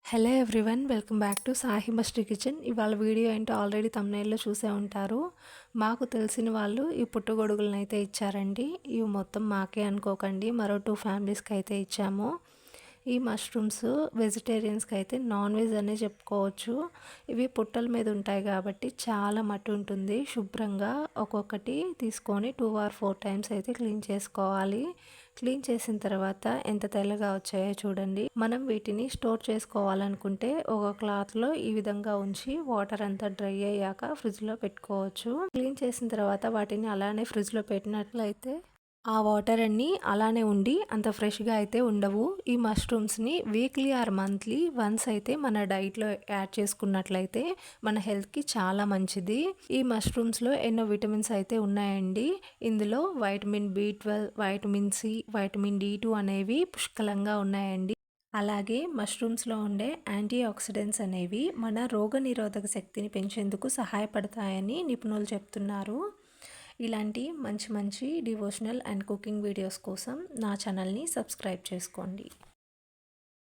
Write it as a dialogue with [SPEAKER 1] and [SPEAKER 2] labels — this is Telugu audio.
[SPEAKER 1] Hello everyone, welcome back to సాహి మస్టర్ కిచెన్. ఇవాళ వీడియో ఏంటో ఆల్రెడీ తమ్నైల్లో చూసే ఉంటారు. మాకు తెలిసిన వాళ్ళు ఈ పుట్టగొడుగులను అయితే ఇచ్చారండి. ఇవి మొత్తం మాకే అనుకోకండి, మరో 2 ఫ్యామిలీస్కి అయితే ఇచ్చాము. ఈ మష్రూమ్స్ వెజిటేరియన్స్కి అయితే నాన్ వెజ్ అనే చెప్పుకోవచ్చు. ఇవి పుట్టల మీద ఉంటాయి కాబట్టి చాలా మట్టి ఉంటుంది. శుభ్రంగా ఒక్కొక్కటి తీసుకొని 2 or 4 టైమ్స్ అయితే క్లీన్ చేసుకోవాలి. క్లీన్ చేసిన తర్వాత ఎంత తెల్లగా వచ్చాయో చూడండి. మనం వీటిని స్టోర్ చేసుకోవాలనుకుంటే ఒక క్లాత్లో ఈ విధంగా ఉంచి వాటర్ అంతా డ్రై అయ్యాక ఫ్రిడ్జ్లో పెట్టుకోవచ్చు. క్లీన్ చేసిన తర్వాత వాటిని అలానే ఫ్రిడ్జ్లో పెట్టినట్లయితే ఆ వాటర్ అన్నీ అలానే ఉండి అంత ఫ్రెష్గా అయితే ఉండవు. ఈ మష్రూమ్స్ని వీక్లీ ఆర్ మంత్లీ వన్స్ అయితే మన డైట్లో యాడ్ చేసుకున్నట్లయితే మన హెల్త్కి చాలా మంచిది. ఈ మష్రూమ్స్లో ఎన్నో విటమిన్స్ అయితే ఉన్నాయండి. ఇందులో vitamin B12, vitamin C, vitamin D2 అనేవి పుష్కలంగా ఉన్నాయండి. అలాగే మష్రూమ్స్లో ఉండే యాంటీ ఆక్సిడెంట్స్ అనేవి మన రోగనిరోధక శక్తిని పెంచేందుకు సహాయపడతాయని నిపుణులు చెప్తున్నారు. ఇలాంటి మంచి మంచి డివోషనల్ అండ్ కుకింగ్ వీడియోస్ కోసం నా ఛానల్ని సబ్స్క్రైబ్ చేసుకోండి.